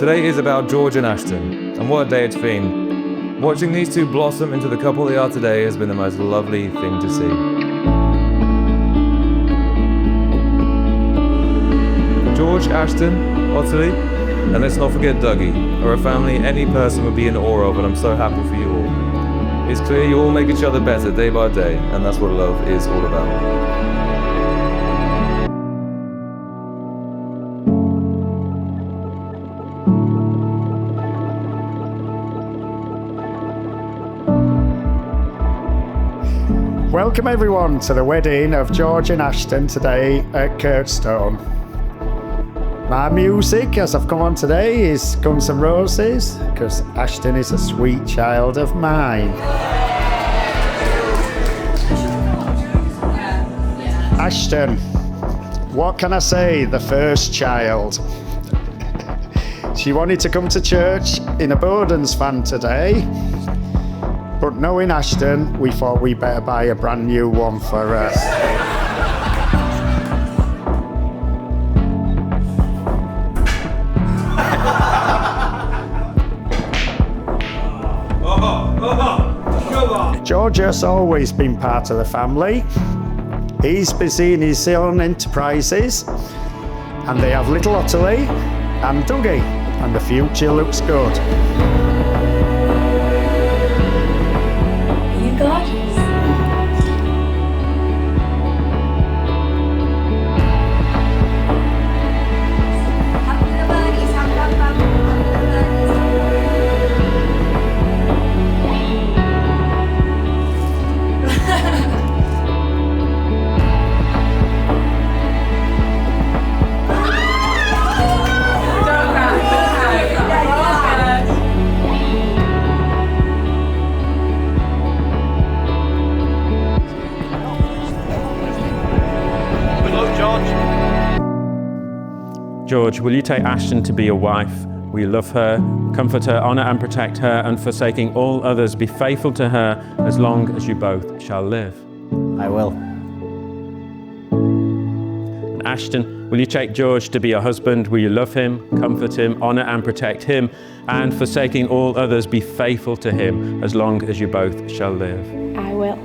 Today is about George and Ashton, and what a day it's been. Watching these two blossom into the couple they are today has been the most lovely thing to see. George, Ashton, Ottilie, and let's not forget Dougie, are a family any person would be in awe of, and I'm so happy for you all. It's clear you all make each other better day by day, and that's what love is all about. Welcome everyone to the wedding of George and Ashton today at Kirkstone. My music as I've come on today is Guns N' Roses, because Ashton is a sweet child of mine. Ashton, what can I say, the first child. She wanted to come to church in a Bowden's van today, but knowing Ashton, we thought we better buy a brand new one for her. George has always been part of the family. He's busy in his own enterprises, and they have little Ottilie and Dougie, and the future looks good. Gorgeous. George, will you take Ashton to be your wife? Will you love her, comfort her, honour and protect her, and forsaking all others, be faithful to her as long as you both shall live? I will. And Ashton, will you take George to be your husband? Will you love him, comfort him, honour and protect him, and forsaking all others, be faithful to him as long as you both shall live? I will.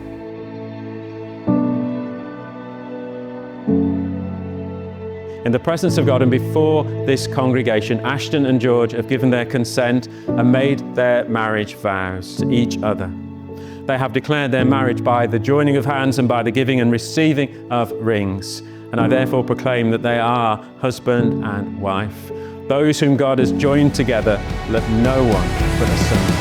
In the presence of God and before this congregation, Ashton and George have given their consent and made their marriage vows to each other. They have declared their marriage by the joining of hands and by the giving and receiving of rings. And I therefore proclaim that they are husband and wife. Those whom God has joined together, let no one put asunder.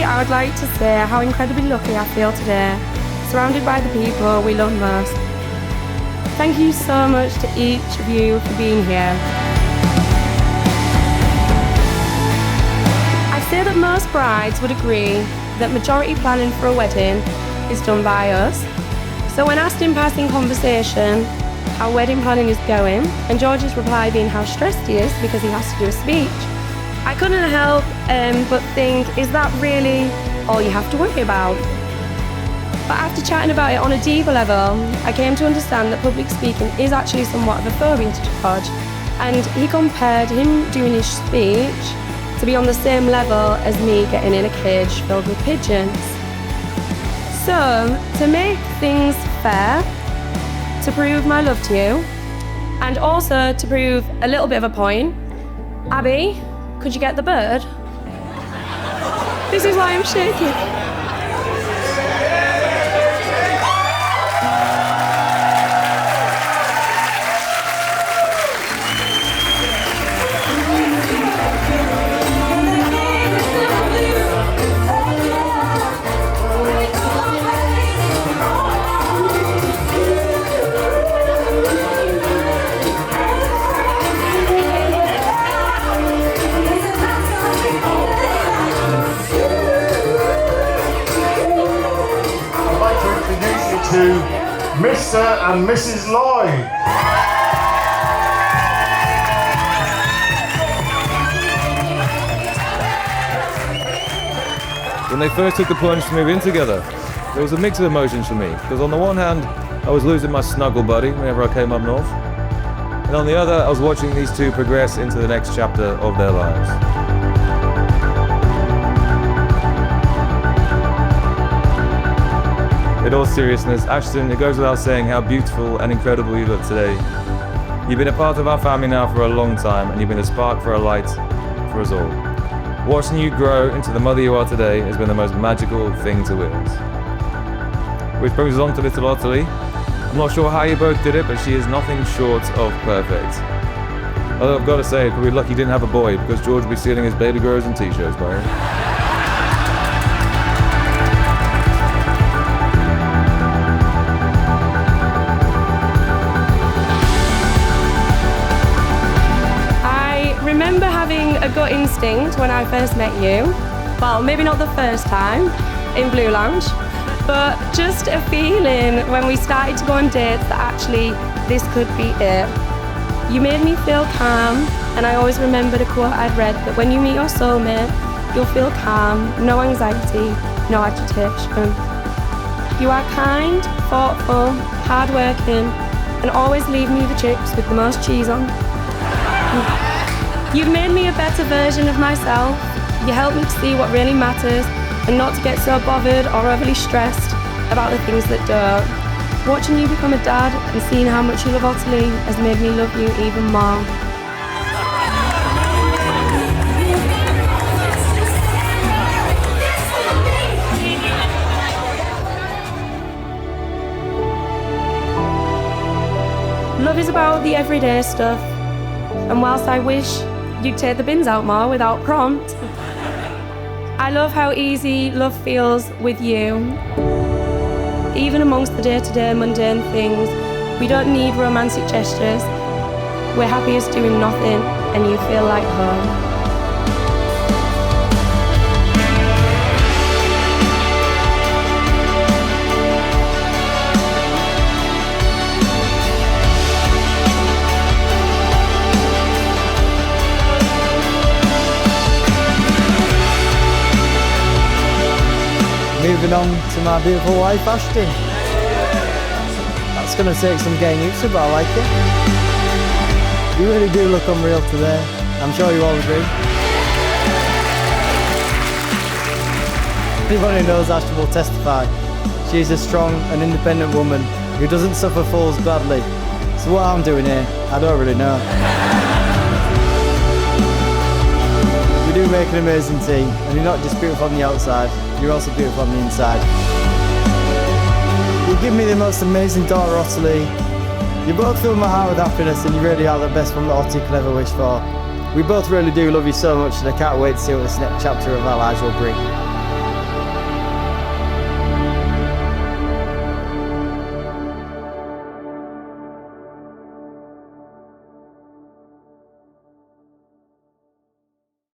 I would like to say how incredibly lucky I feel today, surrounded by the people we love most. Thank you so much to each of you for being here. I say that most brides would agree that majority planning for a wedding is done by us. So when asked in passing conversation how wedding planning is going, and George's reply being how stressed he is because he has to do a speech, I couldn't help but think, is that really all you have to worry about? But after chatting about it on a deeper level, I came to understand that public speaking is actually somewhat of a phobia to George, and he compared him doing his speech to be on the same level as me getting in a cage filled with pigeons. So, to make things fair, to prove my love to you, and also to prove a little bit of a point, Abby, could you get the bird? This is why I'm shaking. to Mr. and Mrs. Lloyd. When they first took the plunge to move in together, there was a mix of emotions for me, because on the one hand, I was losing my snuggle buddy whenever I came up north, and on the other, I was watching these two progress into the next chapter of their lives. In all seriousness, Ashton, it goes without saying how beautiful and incredible you look today. You've been a part of our family now for a long time, and you've been a spark for a light for us all. Watching you grow into the mother you are today has been the most magical thing to witness. Which brings us on to little Ottilie. I'm not sure how you both did it, but she is nothing short of perfect. Although I've got to say, probably lucky you didn't have a boy, because George would be stealing his baby grows and t-shirts by her. I remember having a gut instinct when I first met you. Well, maybe not the first time in Blue Lounge, but just a feeling when we started to go on dates that actually this could be it. You made me feel calm, and I always remembered a quote I'd read that when you meet your soulmate, you'll feel calm, no anxiety, no agitation. You are kind, thoughtful, hardworking, and always leave me the chips with the most cheese on. You've made me a better version of myself. You help me to see what really matters and not to get so bothered or overly stressed about the things that don't. Watching you become a dad and seeing how much you love Ottilie has made me love you even more. Love is about the everyday stuff, and whilst I wish you'd take the bins out more without prompt, I love how easy love feels with you. Even amongst the day-to-day mundane things, we don't need romantic gestures. We're happiest doing nothing, and you feel like home. Moving on to my beautiful wife, Ashton. That's going to take some getting used to, but I like it. You really do look unreal today. I'm sure you all agree. Anyone who knows Ashton will testify. She's a strong and independent woman who doesn't suffer fools gladly. So what I'm doing here, I don't really know. We do make an amazing team, and you're not just beautiful on the outside, you're also beautiful on the inside. You give me the most amazing daughter, Ottilie. You both fill my heart with happiness, and you really are the best one that Ottie could ever wish for. We both really do love you so much, and I can't wait to see what this next chapter of our lives will bring.